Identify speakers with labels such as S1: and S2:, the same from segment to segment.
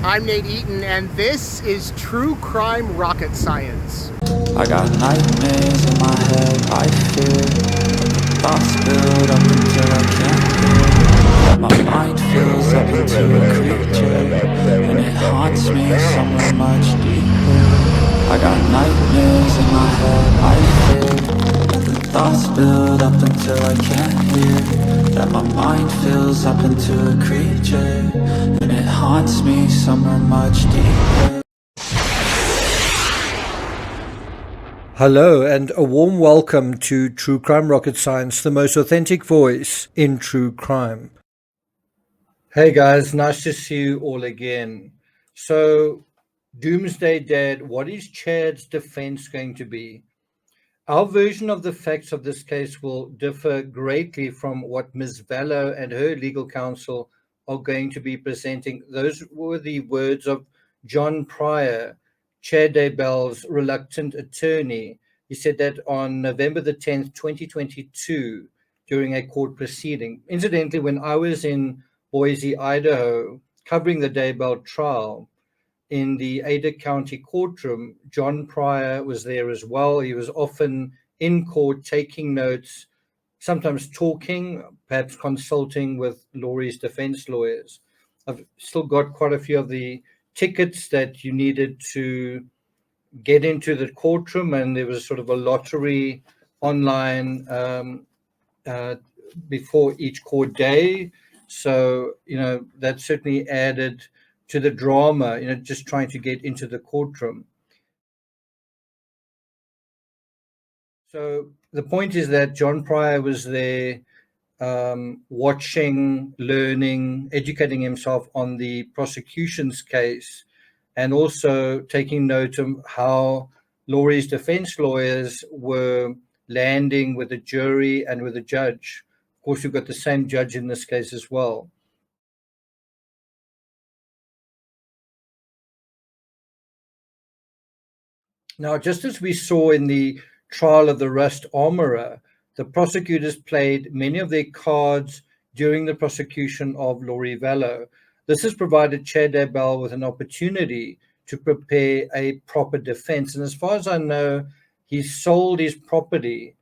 S1: I'm Nate Eaton, and this is True Crime Rocket Science.
S2: I got nightmares in my head, I fear thoughts build up until I can't hear. That my mind fills up into a creature, and it haunts me somewhere much deeper. I got nightmares in my head, I fear the thoughts build up until I can't hear. That my mind fills up into a creature, and it haunts me somewhere much deeper.
S3: Hello and a warm welcome to True Crime Rocket Science, the most authentic voice in true crime. Hey guys, nice to see you all again. So, Doomsday Dad, what is Chad's defense going to be? Our version of the facts of this case will differ greatly from what Ms. Vallow and her legal counsel are going to be presenting. Those were the words of John Pryor, Chad Daybell's reluctant attorney. He said that on November the 10th, 2022, during a court proceeding. Incidentally, when I was in Boise, Idaho, covering the Daybell trial, in the Ada County courtroom, John Pryor was there as well. He was often in court taking notes, sometimes talking, perhaps consulting with Laurie's defense lawyers. I've still got quite a few of the tickets that you needed to get into the courtroom, and there was sort of a lottery online before each court day. So, that certainly added to the drama, just trying to get into the courtroom. So the point is that John Pryor was there watching, learning, educating himself on the prosecution's case, and also taking note of how Laurie's defense lawyers were landing with the jury and with the judge. Of course, you've got the same judge in this case as well. Now, just as we saw in the trial of the Rust Armorer, the prosecutors played many of their cards during the prosecution of Laurie Vallow. This has provided Chad Daybell with an opportunity to prepare a proper defense. And as far as I know, he sold his property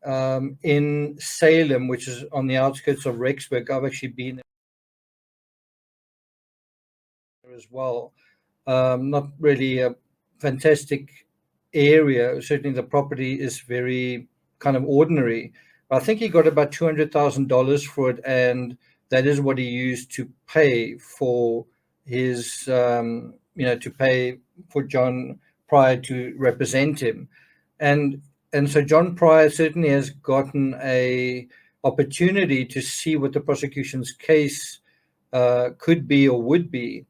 S3: in Salem, which is on the outskirts of Rexburg. I've actually been there as well. Not really a fantastic area. Certainly the property is very kind of ordinary. I think he got about $200,000 for it, and that is what he used to pay for his, to pay for John Pryor to represent him. And so John Pryor certainly has gotten a opportunity to see what the prosecution's case could be or would be.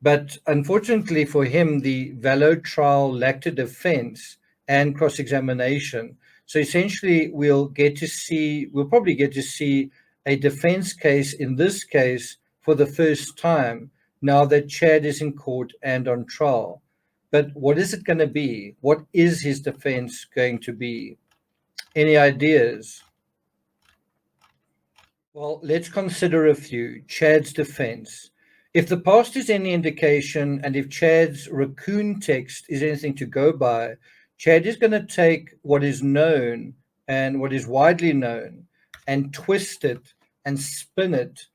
S3: But unfortunately for him, the Vallow trial lacked a defense and cross-examination. So essentially, we'll probably get to see a defense case in this case for the first time now that Chad is in court and on trial. But what is it going to be? What is his defense going to be? Any ideas? Well, let's consider a few. Chad's defense. If the past is any indication, and if Chad's raccoon text is anything to go by, Chad is going to take what is known and what is widely known and twist it and spin it,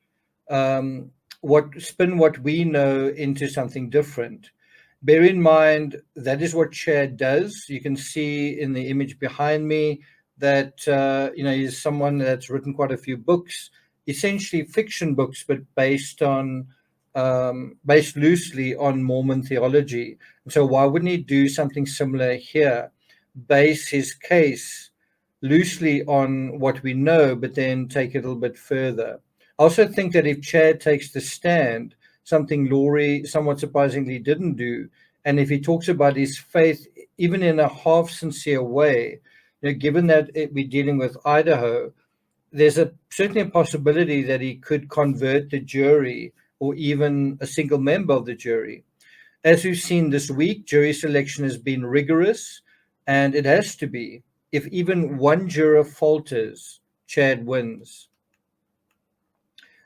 S3: what we know into something different. Bear in mind, that is what Chad does. You can see in the image behind me that, he's someone that's written quite a few books, essentially fiction books, but based loosely on Mormon theology. So why wouldn't he do something similar here? Base his case loosely on what we know, but then take it a little bit further. I also think that if Chad takes the stand, something Laurie somewhat surprisingly didn't do, and if he talks about his faith, even in a half-sincere way, given that we're dealing with Idaho, there's certainly a possibility that he could convert the jury or even a single member of the jury. As we've seen this week, jury selection has been rigorous, and it has to be. If even one juror falters, Chad wins.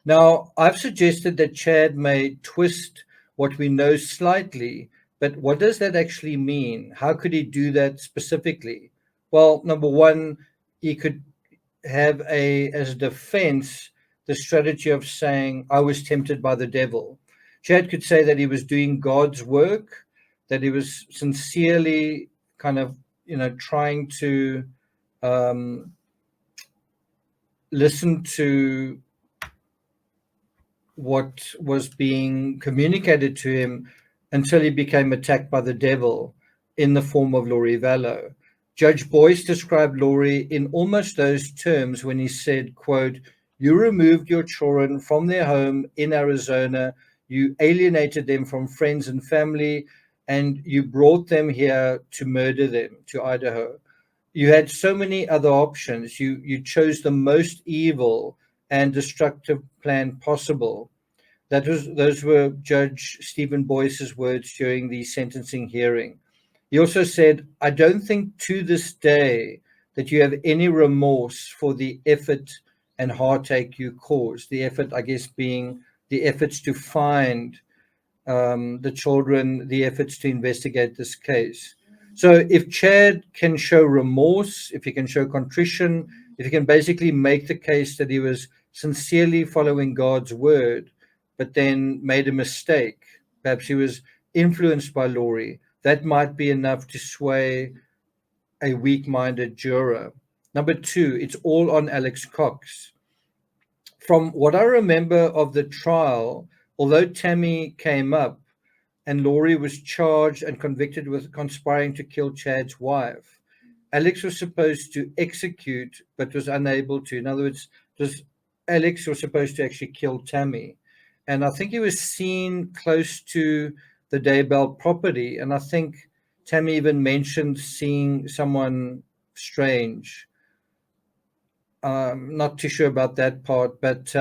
S3: Now, I've suggested that Chad may twist what we know slightly, but what does that actually mean? How could he do that specifically? Well, number one, he could have as a defense the strategy of saying, I was tempted by the devil. Chad could say that he was doing God's work, that he was sincerely kind of, trying to listen to what was being communicated to him until he became attacked by the devil in the form of Laurie Vallow. Judge Boyce described Laurie in almost those terms when he said, quote, "You removed your children from their home in Arizona, you alienated them from friends and family, and you brought them here to murder them, to Idaho. You had so many other options. You chose the most evil and destructive plan possible." Those were Judge Stephen Boyce's words during the sentencing hearing. He also said, "I don't think to this day that you have any remorse for the effort and heartache you caused." The effort, I guess, being the efforts to find the children, the efforts to investigate this case. So if Chad can show remorse, if he can show contrition, if he can basically make the case that he was sincerely following God's word, but then made a mistake, perhaps he was influenced by Laurie, that might be enough to sway a weak-minded juror. Number two, it's all on Alex Cox. From what I remember of the trial, although Tammy came up and Laurie was charged and convicted with conspiring to kill Chad's wife, Alex was supposed to execute but was unable to. In other words, Alex was supposed to actually kill Tammy. And I think he was seen close to the Daybell property. And I think Tammy even mentioned seeing someone strange. Not too sure about that part, but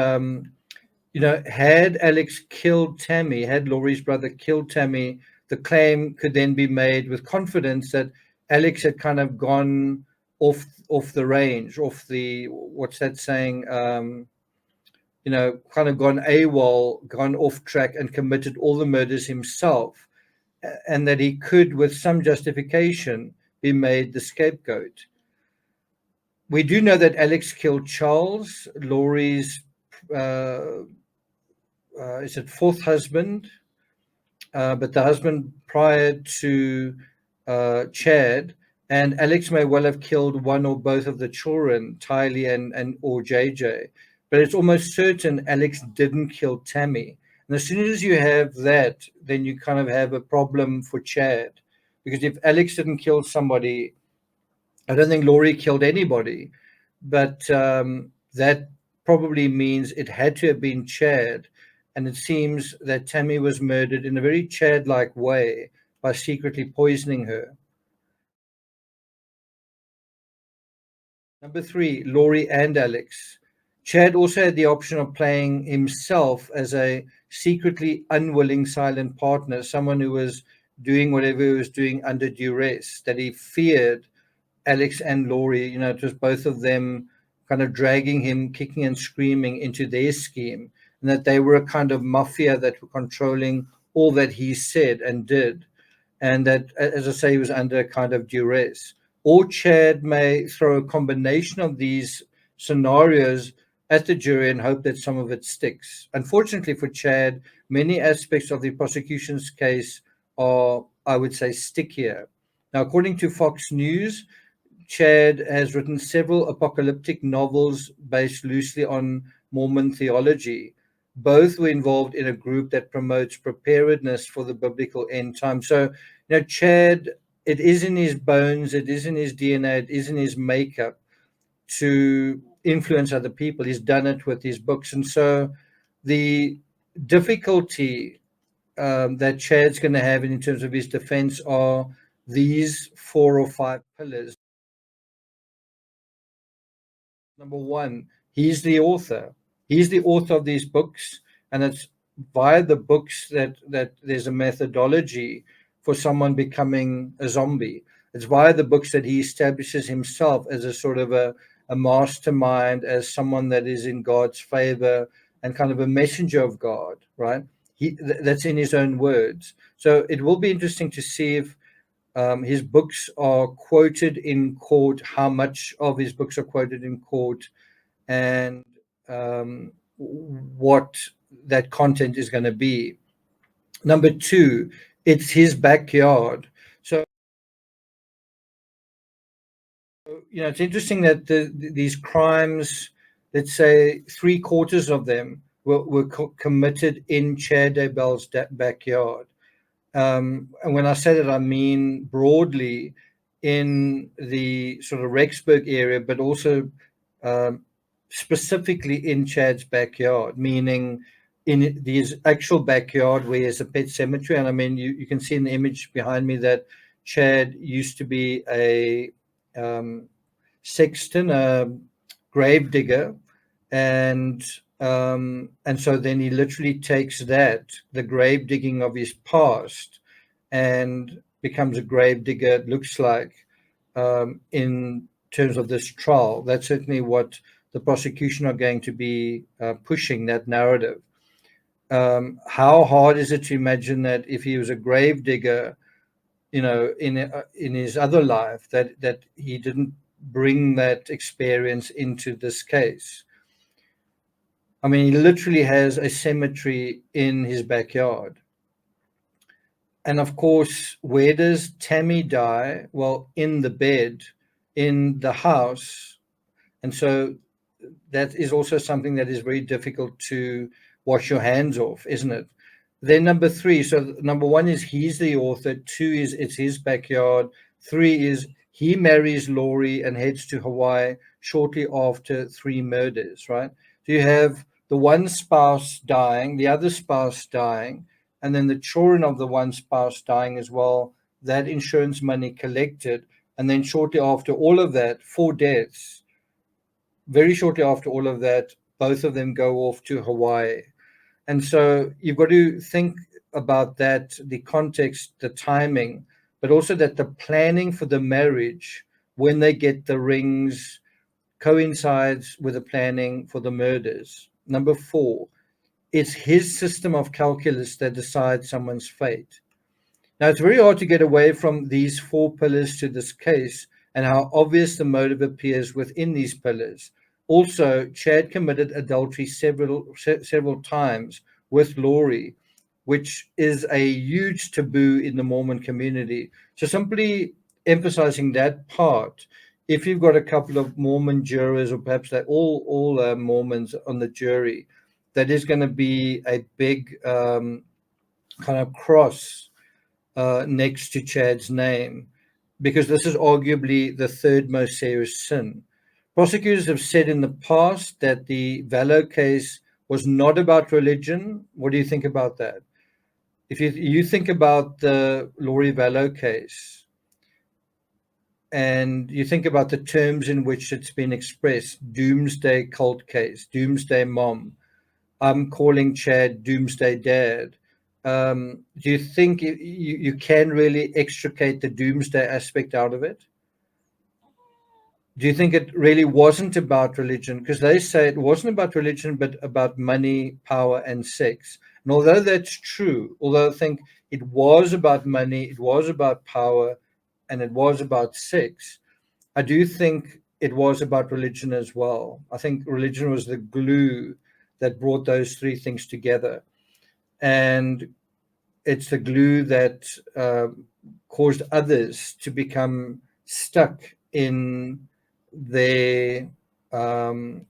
S3: had Alex killed Tammy, had Laurie's brother killed Tammy, the claim could then be made with confidence that Alex had kind of gone off the range, off the, what's that saying, kind of gone AWOL, gone off track and committed all the murders himself, and that he could, with some justification, be made the scapegoat. We do know that Alex killed Charles, Laurie's fourth husband, but the husband prior to Chad, and Alex may well have killed one or both of the children, Tylee and or JJ, but it's almost certain Alex didn't kill Tammy. And as soon as you have that, then you kind of have a problem for Chad, because if Alex didn't kill somebody, I don't think Laurie killed anybody, but that probably means it had to have been Chad. And it seems that Tammy was murdered in a very Chad-like way by secretly poisoning her. Number three, Laurie and Alex. Chad also had the option of playing himself as a secretly unwilling silent partner, someone who was doing whatever he was doing under duress, that he feared Alex and Laurie, it was both of them kind of dragging him, kicking and screaming into their scheme, and that they were a kind of mafia that were controlling all that he said and did, and that, as I say, he was under a kind of duress. Or Chad may throw a combination of these scenarios at the jury and hope that some of it sticks. Unfortunately for Chad, many aspects of the prosecution's case are, I would say, stickier. Now, according to Fox News, Chad has written several apocalyptic novels based loosely on Mormon theology. Both were involved in a group that promotes preparedness for the biblical end time. So, Chad, it is in his bones, it is in his DNA, it is in his makeup to influence other people. He's done it with his books. And so the difficulty that Chad's going to have in terms of his defense are these 4 or 5 pillars. Number one, he's the author. He's the author of these books, and it's via the books that there's a methodology for someone becoming a zombie. It's via the books that he establishes himself as a sort of a mastermind, as someone that is in God's favor and kind of a messenger of God, right? that's in his own words. So it will be interesting to see if his books are quoted in court, how much of his books are quoted in court, and what that content is going to be. Number two, it's his backyard. So, it's interesting that these crimes, let's say 3/4 of them were committed in Chair Daybell's backyard. And when I say that, I mean broadly in the sort of Rexburg area, but also specifically in Chad's backyard, meaning in his actual backyard where there's a pet cemetery. And I mean, you can see in the image behind me that Chad used to be a sexton, a grave digger, and so then he literally takes the grave digging of his past, and becomes a grave digger, it looks like, in terms of this trial. That's certainly what the prosecution are going to be pushing, that narrative. How hard is it to imagine that if he was a grave digger, in his other life, that he didn't bring that experience into this case? I mean, he literally has a cemetery in his backyard. And of course, where does Tammy die? Well, in the bed, in the house. And so that is also something that is very difficult to wash your hands off, isn't it? Then number three, so number one is he's the author. Two is it's his backyard. Three is he marries Laurie and heads to Hawaii shortly after 3 murders, right? So you have the one spouse dying, the other spouse dying, and then the children of the one spouse dying as well, that insurance money collected. And then shortly after all of that, 4 deaths, very shortly after all of that, both of them go off to Hawaii. And so you've got to think about that, the context, the timing, but also that the planning for the marriage, when they get the rings, coincides with the planning for the murders. Number 4, it's his system of calculus that decides someone's fate. Now, it's very hard to get away from these 4 pillars to this case and how obvious the motive appears within these pillars. Also, Chad committed adultery several times with Laurie, which is a huge taboo in the Mormon community. So simply emphasizing that part, if you've got a couple of Mormon jurors, or perhaps they're all Mormons on the jury, that is going to be a big kind of cross next to Chad's name, because this is arguably the 3rd most serious sin. Prosecutors have said in the past that the Vallow case was not about religion. What do you think about that? If you think about the Laurie Vallow case, and you think about the terms in which it's been expressed, doomsday cult case, doomsday mom, I'm calling Chad doomsday dad. Do you think you can really extricate the doomsday aspect out of it? Do you think it really wasn't about religion? Because they say it wasn't about religion, but about money, power, and sex. And although that's true, although I think it was about money, it was about power, and it was about sex, I do think it was about religion as well. I think religion was the glue that brought those 3 things together. And it's the glue that caused others to become stuck in their, when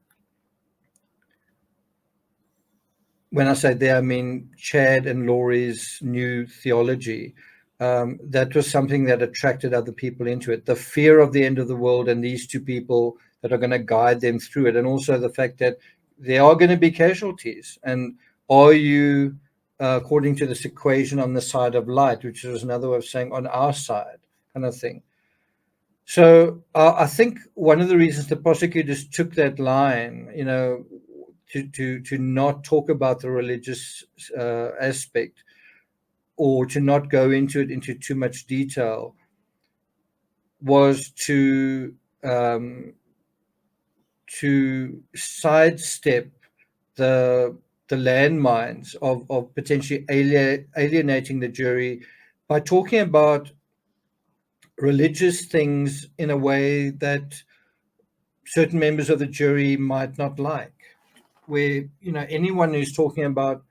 S3: I say they, I mean Chad and Laurie's new theology. That was something that attracted other people into it. The fear of the end of the world and these 2 people that are going to guide them through it. And also the fact that there are going to be casualties. And are you, according to this equation, on the side of light, which is another way of saying on our side, kind of thing. So I think one of the reasons the prosecutors took that line, to not talk about the religious aspect, or to not go into too much detail, was to sidestep the the landmines of potentially alienating the jury by talking about religious things in a way that certain members of the jury might not like. Where, anyone who's talking about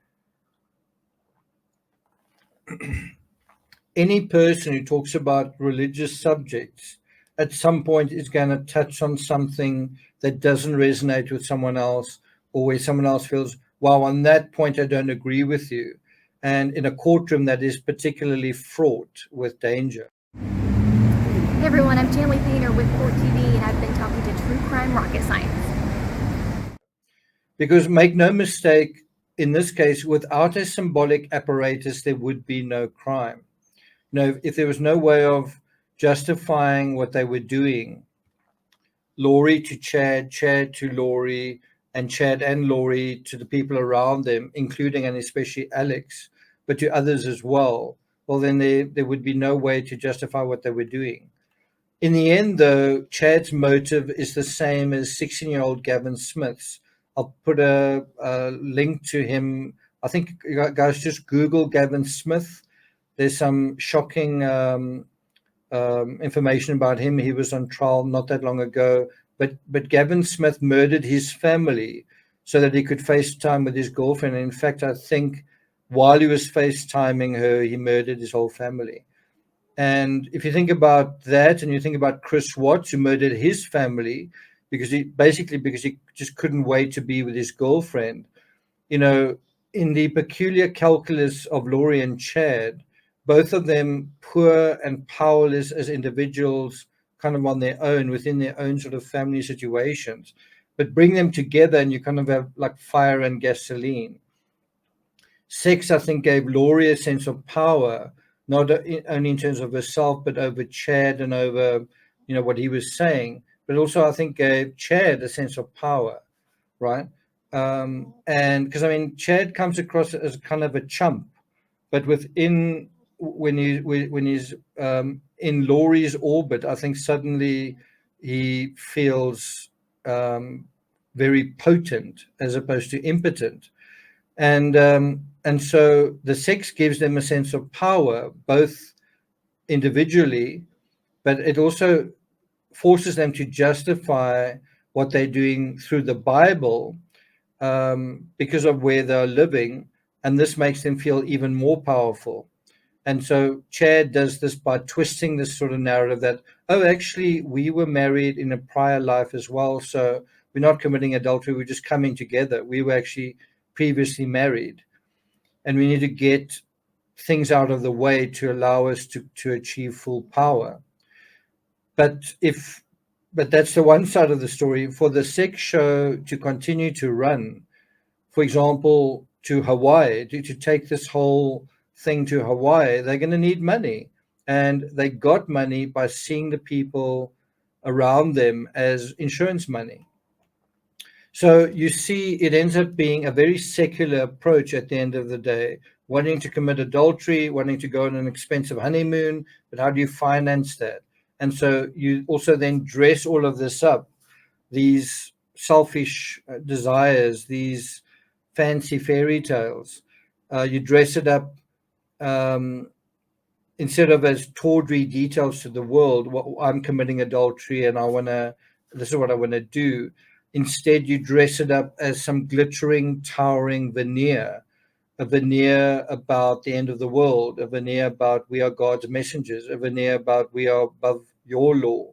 S3: any person who talks about religious subjects at some point is going to touch on something that doesn't resonate with someone else, or where someone else feels, wow, on that point I don't agree with you, and in a courtroom that is particularly fraught with danger.
S4: Hey everyone, I'm Chanley Painter with Court TV, and I've been talking to True Crime Rocket Science.
S3: Because make no mistake, in this case, without a symbolic apparatus, there would be no crime. If there was no way of justifying what they were doing, Laurie to Chad, Chad to Laurie, and Chad and Laurie to the people around them, including and especially Alex, but to others as well, well, then there would be no way to justify what they were doing. In the end, though, Chad's motive is the same as 16-year-old Gavin Smith's. I'll put a link to him. I think you guys just Google Gavin Smith. There's some shocking information about him. He was on trial not that long ago. But Gavin Smith murdered his family so that he could FaceTime with his girlfriend. And in fact, I think while he was FaceTiming her, he murdered his whole family. And if you think about that, and you think about Chris Watts, who murdered his family because he just couldn't wait to be with his girlfriend, in the peculiar calculus of Laurie and Chad, both of them poor and powerless as individuals, kind of on their own, within their own sort of family situations, but bring them together and you kind of have like fire and gasoline. Sex, I think, gave Laurie a sense of power, not only in terms of herself, but over Chad and over, what he was saying, but also I think gave Chad a sense of power, right? And because Chad comes across as kind of a chump, but when he's in Laurie's orbit, I think suddenly he feels very potent as opposed to impotent, and so the sex gives them a sense of power, both individually, but it also forces them to justify what they're doing through the Bible, because of where they're living, and this makes them feel even more powerful. And so Chad does this by twisting this sort of narrative that, oh, actually, we were married in a prior life as well, so we're not committing adultery, we're just coming together. We were actually previously married, and we need to get things out of the way to allow us to achieve full power. But that's the one side of the story. For the sex show to continue to run, for example, to Hawaii, to take this whole thing to Hawaii, they're going to need money. And they got money by seeing the people around them as insurance money. So you see, it ends up being a very secular approach at the end of the day, wanting to commit adultery, wanting to go on an expensive honeymoon, but how do you finance that? And so you also then dress all of this up, these selfish desires, these fancy fairy tales. You dress it up instead of as tawdry details to the world. I'm committing adultery and this is what I want to do. Instead, you dress it up as some glittering, towering veneer, a veneer about the end of the world, a veneer about we are God's messengers, a veneer about we are above your law.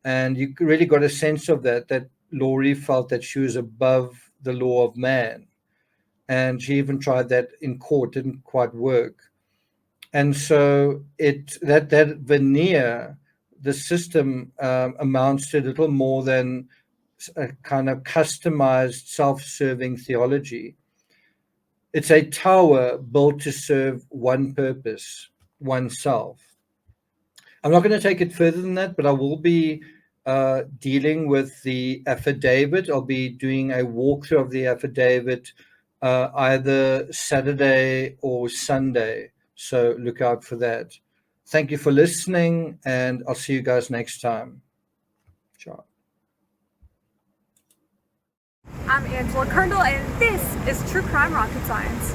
S3: And you really got a sense of that Laurie felt that she was above the law of man. And she even tried that in court, didn't quite work. And so that veneer, the system amounts to little more than a kind of customized, self-serving theology. It's a tower built to serve one purpose, oneself. I'm not going to take it further than that, but I will be dealing with the affidavit. I'll be doing a walkthrough of the affidavit either Saturday or Sunday. So look out for that. Thank you for listening, and I'll see you guys next time. Ciao.
S5: I'm Angela Kerndl, and this is True Crime Rocket Science.